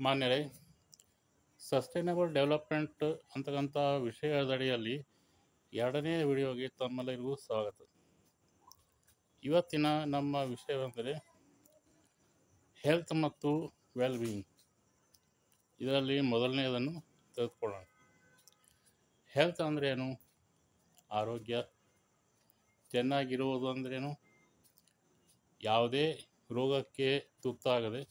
ಮಾನ್ಯರೇ, sustainable development ಅಂತಕ್ಕಂಥ ವಿಷಯದಡಿಯಲ್ಲಿ ಎರಡನೇ ವಿಡಿಯೋಗೆ ತಮ್ಮೆಲ್ಲರಿಗೂ ಸ್ವಾಗತ. ಇವತ್ತಿನ ನಮ್ಮ ವಿಷಯವೆಂದರೆ ಹೆಲ್ತ್ ಮತ್ತು ವೆಲ್ ಬೀಯಿಂಗ್. ಇದರಲ್ಲಿ ಮೊದಲನೆಯದನ್ನು ತೆಗೆದುಕೊಳ್ಳೋಣ. ಹೆಲ್ತ್ ಅಂದ್ರೇನು? ಆರೋಗ್ಯ. ಚೆನ್ನಾಗಿರುವುದು ಅಂದ್ರೇನು? ಯಾವುದೇ ರೋಗಕ್ಕೆ ತುತ್ತಾಗದೆ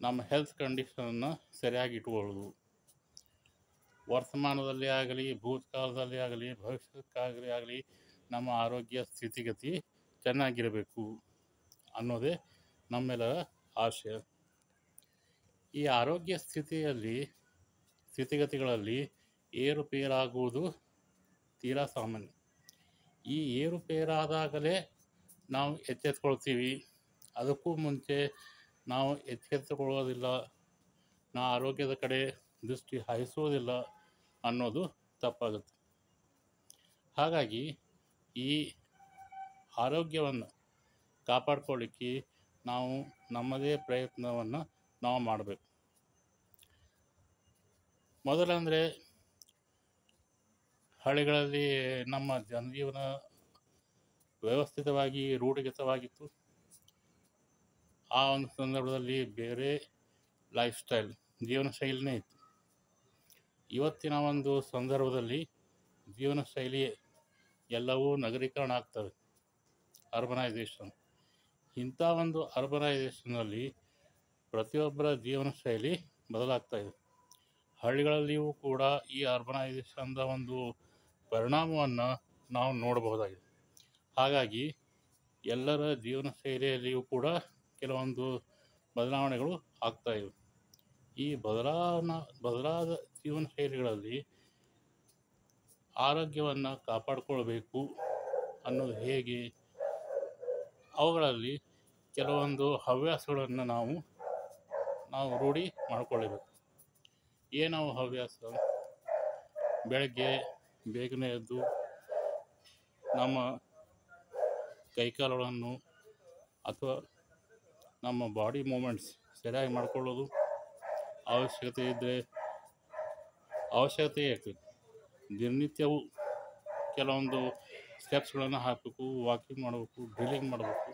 ನಮ್ಮ ಹೆಲ್ತ್ ಕಂಡೀಷನನ್ನು ಸರಿಯಾಗಿ ಇಟ್ಕೊಳ್ಳೋದು. ವರ್ತಮಾನದಲ್ಲಿ ಆಗಲಿ, ಭೂತಕಾಲದಲ್ಲಿ ಆಗಲಿ, ಭವಿಷ್ಯಕ್ಕಾಗಲಿ ನಮ್ಮ ಆರೋಗ್ಯ ಸ್ಥಿತಿಗತಿ ಚೆನ್ನಾಗಿರಬೇಕು ಅನ್ನೋದೇ ನಮ್ಮೆಲ್ಲರ ಆಶಯ. ಈ ಆರೋಗ್ಯ ಸ್ಥಿತಿಗತಿಗಳಲ್ಲಿ ಏರುಪೇರಾಗುವುದು ತೀರಾ ಸಾಮಾನ್ಯ. ಈ ಏರುಪೇರಾದಾಗಲೇ ನಾವು ಎಚ್ಚೆತ್ಕೊಳ್ತೀವಿ. ಅದಕ್ಕೂ ಮುಂಚೆ ನಾವು ಎಚ್ಚೆತ್ತುಕೊಳ್ಳೋದಿಲ್ಲ, ನಾವು ಆರೋಗ್ಯದ ಕಡೆ ದೃಷ್ಟಿ ಹಾಯಿಸೋದಿಲ್ಲ ಅನ್ನೋದು ತಪ್ಪಾಗುತ್ತೆ. ಹಾಗಾಗಿ ಈ ಆರೋಗ್ಯವನ್ನು ಕಾಪಾಡ್ಕೊಳ್ಳಿಕ್ಕೆ ನಾವು ನಮ್ಮದೇ ಪ್ರಯತ್ನವನ್ನು ನಾವು ಮಾಡಬೇಕು. ಮೊದಲಂದರೆ ಹಳ್ಳಿಗಳಲ್ಲಿ ನಮ್ಮ ಜನಜೀವನ ವ್ಯವಸ್ಥಿತವಾಗಿ ರೂಢಿಗತವಾಗಿತ್ತು. ಆ ಒಂದು ಸಂದರ್ಭದಲ್ಲಿ ಬೇರೆ ಲೈಫ್ ಸ್ಟೈಲ್, ಜೀವನ ಶೈಲಿನೇ ಇತ್ತು. ಇವತ್ತಿನ ಒಂದು ಸಂದರ್ಭದಲ್ಲಿ ಜೀವನ ಶೈಲಿ ಎಲ್ಲವೂ ನಗರೀಕರಣ ಆಗ್ತವೆ, ಅರ್ಬನೈಸೇಷನ್. ಇಂಥ ಒಂದು ಅರ್ಬನೈಸೇಷನ್ನಲ್ಲಿ ಪ್ರತಿಯೊಬ್ಬರ ಜೀವನ ಶೈಲಿ ಬದಲಾಗ್ತಾ ಇದೆ. ಹಳ್ಳಿಗಳಲ್ಲಿಯೂ ಕೂಡ ಈ ಅರ್ಬನೈಸೇಷನ್ದ ಒಂದು ಪರಿಣಾಮವನ್ನು ನಾವು ನೋಡಬಹುದಾಗಿದೆ. ಹಾಗಾಗಿ ಎಲ್ಲರ ಜೀವನ ಶೈಲಿಯಲ್ಲಿಯೂ ಕೂಡ ಕೆಲವೊಂದು ಬದಲಾವಣೆಗಳು ಆಗ್ತಾ ಇವೆ. ಈ ಬದಲಾದ ಜೀವನ ಶೈಲಿಗಳಲ್ಲಿ ಆರೋಗ್ಯವನ್ನು ಕಾಪಾಡಿಕೊಳ್ಬೇಕು ಅನ್ನೋದು ಹೇಗೆ? ಅವುಗಳಲ್ಲಿ ಕೆಲವೊಂದು ಹವ್ಯಾಸಗಳನ್ನು ನಾವು ರೂಢಿ ಮಾಡಿಕೊಳ್ಳಬೇಕು. ಏನವು ಹವ್ಯಾಸ? ಬೆಳಗ್ಗೆ ಬೇಗನೆ ಎದ್ದು ನಮ್ಮ ಕೈಕಾಲುಗಳನ್ನು ಅಥವಾ ನಮ್ಮ ಬಾಡಿ ಮೂಮೆಂಟ್ಸ್ ಸರಿಯಾಗಿ ಮಾಡಿಕೊಳ್ಳೋದು. ಅವಶ್ಯಕತೆ ಇರ್ತದೆ. ದಿನನಿತ್ಯವೂ ಕೆಲವೊಂದು ಸ್ಟೆಪ್ಸ್ಗಳನ್ನು ಹಾಕಬೇಕು, ವಾಕಿಂಗ್ ಮಾಡಬೇಕು, ಡ್ರಿಲ್ಲಿಂಗ್ ಮಾಡಬೇಕು.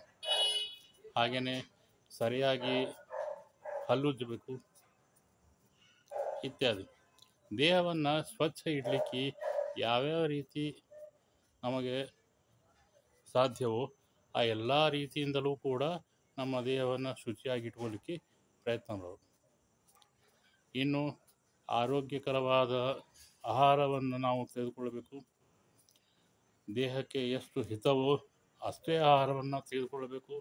ಹಾಗೆಯೇ ಸರಿಯಾಗಿ ಹಲ್ಲುಜ್ಜಬೇಕು ಇತ್ಯಾದಿ. ದೇಹವನ್ನು ಸ್ವಚ್ಛ ಇಡಲಿಕ್ಕೆ ಯಾವ್ಯಾವ ರೀತಿ ನಮಗೆ ಸಾಧ್ಯವೋ ಆ ಎಲ್ಲ ರೀತಿಯಿಂದಲೂ ಕೂಡ ನಮ್ಮ ದೇಹವನ್ನು ಶುಚಿಯಾಗಿ ಇಟ್ಕೊಳ್ಳಿಕ್ಕೆ ಪ್ರಯತ್ನ ಮಾಡಬೇಕು. ಇನ್ನು ಆರೋಗ್ಯಕರವಾದ ಆಹಾರವನ್ನು ನಾವು ತೆಗೆದುಕೊಳ್ಳಬೇಕು. ದೇಹಕ್ಕೆ ಎಷ್ಟು ಹಿತವೋ ಅಷ್ಟೇ ಆಹಾರವನ್ನು ತೆಗೆದುಕೊಳ್ಳಬೇಕು.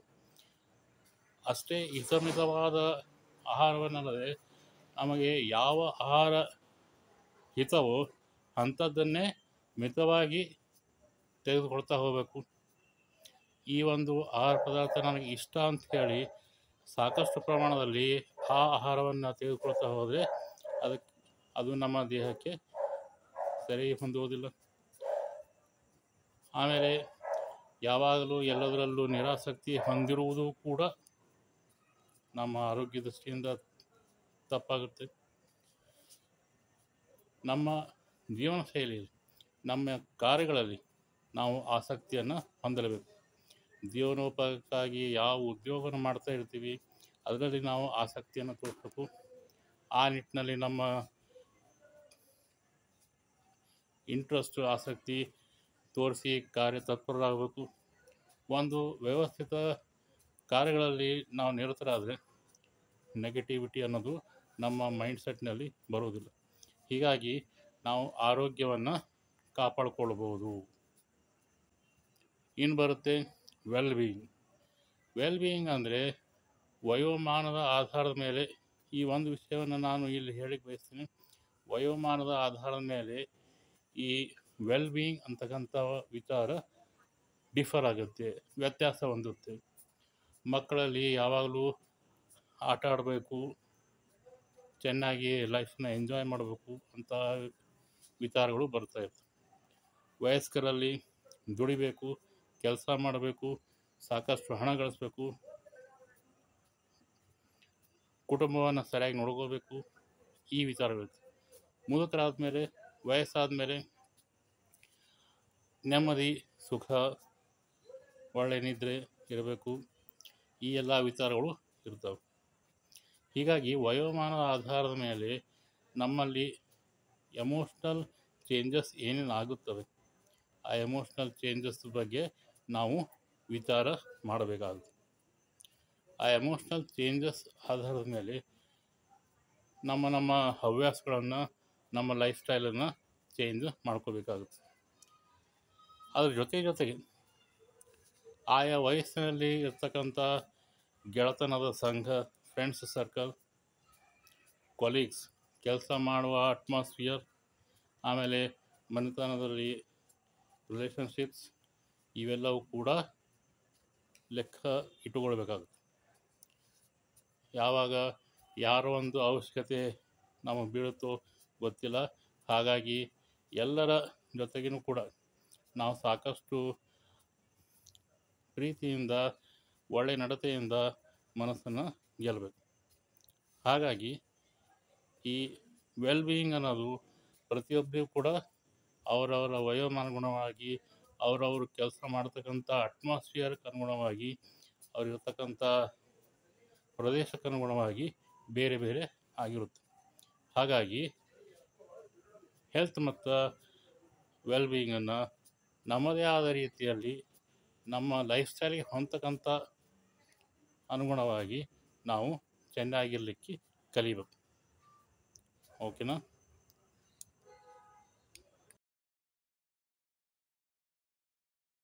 ಅಷ್ಟೇ ಹಿತಮಿತವಾದ ಆಹಾರವನ್ನಲ್ಲದೆ ನಮಗೆ ಯಾವ ಆಹಾರ ಹಿತವೋ ಅಂಥದ್ದನ್ನೇ ಮಿತವಾಗಿ ತೆಗೆದುಕೊಳ್ತಾ ಹೋಗಬೇಕು. ಈ ಒಂದು ಆಹಾರ ಪದಾರ್ಥ ನನಗೆ ಇಷ್ಟ ಅಂತ ಹೇಳಿ ಸಾಕಷ್ಟು ಪ್ರಮಾಣದಲ್ಲಿ ಆ ಆಹಾರವನ್ನು ತೆಗೆದುಕೊಳ್ತಾ ಹೋದರೆ ಅದು ನಮ್ಮ ದೇಹಕ್ಕೆ ಸರಿ ಹೊಂದುವುದಿಲ್ಲ. ಆಮೇಲೆ ಯಾವಾಗಲೂ ಎಲ್ಲದರಲ್ಲೂ ನಿರಾಸಕ್ತಿ ಹೊಂದಿರುವುದು ಕೂಡ ನಮ್ಮ ಆರೋಗ್ಯ ದೃಷ್ಟಿಯಿಂದ ತಪ್ಪಾಗುತ್ತೆ. ನಮ್ಮ ಜೀವನ ಶೈಲಿಯಲ್ಲಿ, ನಮ್ಮ ಕಾರ್ಯಗಳಲ್ಲಿ ನಾವು ಆಸಕ್ತಿಯನ್ನು ಹೊಂದಲೇಬೇಕು. ಜೀವನೋಪಾಯಕ್ಕಾಗಿ ಯಾವ ಉದ್ಯೋಗವನ್ನು ಮಾಡ್ತಾ ಇರ್ತೀವಿ ಅದರಲ್ಲಿ ನಾವು ಆಸಕ್ತಿಯನ್ನು ತೋರಿಸಬೇಕು. ಆ ನಿಟ್ಟಿನಲ್ಲಿ ನಮ್ಮ ಆಸಕ್ತಿ ತೋರಿಸಿ ಕಾರ್ಯತತ್ಪರರಾಗಬೇಕು. ಒಂದು ವ್ಯವಸ್ಥಿತ ಕಾರ್ಯಗಳಲ್ಲಿ ನಾವು ನಿರತರಾದರೆ ನೆಗೆಟಿವಿಟಿ ಅನ್ನೋದು ನಮ್ಮ ಮೈಂಡ್ಸೆಟ್ನಲ್ಲಿ ಬರುವುದಿಲ್ಲ. ಹೀಗಾಗಿ ನಾವು ಆರೋಗ್ಯವನ್ನು ಕಾಪಾಡಿಕೊಳ್ಬೋದು. ಇನ್ನು ಬರುತ್ತೆ ವೆಲ್ ಬೀಯಿಂಗ್ ಅಂದರೆ ವಯೋಮಾನದ ಆಧಾರದ ಮೇಲೆ ಈ ಒಂದು ವಿಷಯವನ್ನು ನಾನು ಇಲ್ಲಿ ಹೇಳಿಕ್ಕೆ ಬಯಸ್ತೀನಿ. ವಯೋಮಾನದ ಆಧಾರದ ಮೇಲೆ ಈ ವೆಲ್ ಬೀಯಿಂಗ್ ಅಂತಕ್ಕಂಥ ವಿಚಾರ ಡಿಫರ್ ಆಗುತ್ತೆ, ವ್ಯತ್ಯಾಸ ಹೊಂದುತ್ತೆ. ಮಕ್ಕಳಲ್ಲಿ ಯಾವಾಗಲೂ ಆಟ ಆಡಬೇಕು, ಚೆನ್ನಾಗಿ ಲೈಫ್ನ ಎಂಜಾಯ್ ಮಾಡಬೇಕು ಅಂತ ವಿಚಾರಗಳು ಬರ್ತಾ ಇರ್ತವೆ. ವಯಸ್ಕರಲ್ಲಿ ದುಡಿಬೇಕು, ಕೆಲಸ ಮಾಡಬೇಕು, ಸಾಕಷ್ಟು ಹಣ ಗಳಿಸ್ಬೇಕು, ಕುಟುಂಬವನ್ನು ಸರಿಯಾಗಿ ನೋಡ್ಕೋಬೇಕು. ಈ ವಿಚಾರಗಳಿರುತ್ತೆ. ಮುದುಕರಾದ ಮೇಲೆ, ವಯಸ್ಸಾದ ಮೇಲೆ ನೆಮ್ಮದಿ, ಸುಖ, ಒಳ್ಳೆಯ ನಿದ್ರೆ ಇರಬೇಕು. ಈ ಎಲ್ಲ ವಿಚಾರಗಳು ಇರ್ತವೆ. ಹೀಗಾಗಿ ವಯೋಮಾನದ ಆಧಾರದ ಮೇಲೆ ನಮ್ಮಲ್ಲಿ ಎಮೋಷ್ನಲ್ ಚೇಂಜಸ್ ಏನೇನು ಆಗುತ್ತವೆ, ಆ ಎಮೋಷ್ನಲ್ ಚೇಂಜಸ್ ಬಗ್ಗೆ ನಾವು ವಿಚಾರ ಮಾಡಬೇಕಾಗುತ್ತೆ. ಆ ಎಮೋಷ್ನಲ್ ಚೇಂಜಸ್ ಆಧಾರದ ಮೇಲೆ ನಮ್ಮ ಹವ್ಯಾಸಗಳನ್ನು, ನಮ್ಮ ಲೈಫ್ ಸ್ಟೈಲನ್ನು ಚೇಂಜ್ ಮಾಡ್ಕೋಬೇಕಾಗುತ್ತೆ. ಅದ್ರ ಜೊತೆಗೆ ಆಯಾ ವಯಸ್ಸಿನಲ್ಲಿ ಇರ್ತಕ್ಕಂಥ ಗೆಳೆತನದ ಸಂಘ, ಫ್ರೆಂಡ್ಸ್ ಸರ್ಕಲ್, ಕೊಲೀಗ್ಸ್, ಕೆಲಸ ಮಾಡುವ ಅಟ್ಮಾಸ್ಫಿಯರ್, ಆಮೇಲೆ ಮನೆತನದಲ್ಲಿ ರಿಲೇಷನ್ಶಿಪ್ಸ್, ಇವೆಲ್ಲವೂ ಕೂಡ ಲೆಕ್ಕ ಇಟ್ಟುಕೊಳ್ಬೇಕಾಗುತ್ತೆ. ಯಾವಾಗ ಯಾರೋ ಒಂದು ಅವಶ್ಯಕತೆ ನಮಗೆ ಬೀಳುತ್ತೋ ಗೊತ್ತಿಲ್ಲ. ಹಾಗಾಗಿ ಎಲ್ಲರ ಜೊತೆಗೂ ಕೂಡ ನಾವು ಸಾಕಷ್ಟು ಪ್ರೀತಿಯಿಂದ, ಒಳ್ಳೆಯ ನಡತೆಯಿಂದ ಮನಸ್ಸನ್ನು ಗೆಲ್ಲಬೇಕು. ಹಾಗಾಗಿ ಈ ವೆಲ್ಬೀಯಿಂಗ್ ಅನ್ನೋದು ಪ್ರತಿಯೊಬ್ಬರಿಗೂ ಕೂಡ ಅವರವರ ವಯೋಮಾನಗುಣವಾಗಿ, ಅವರವರು ಕೆಲಸ ಮಾಡ್ತಕ್ಕಂಥ ಅಟ್ಮಾಸ್ಫಿಯರ್ಗೆ ಅನುಗುಣವಾಗಿ, ಅವರಿರ್ತಕ್ಕಂಥ ಪ್ರದೇಶಕ್ಕನುಗುಣವಾಗಿ ಬೇರೆ ಬೇರೆ ಆಗಿರುತ್ತೆ. ಹಾಗಾಗಿ ಹೆಲ್ತ್ ಮತ್ತು ವೆಲ್ಬೀಯಿಂಗನ್ನು ನಮ್ಮದೇ ಆದ ರೀತಿಯಲ್ಲಿ ನಮ್ಮ ಲೈಫ್ ಸ್ಟೈಲಿಗೆ ಹೊಂದತಕ್ಕಂಥ ಅನುಗುಣವಾಗಿ ನಾವು ಚೆನ್ನಾಗಿರಲಿಕ್ಕೆ ಕಲಿಬೇಕು. ಓಕೆನಾ?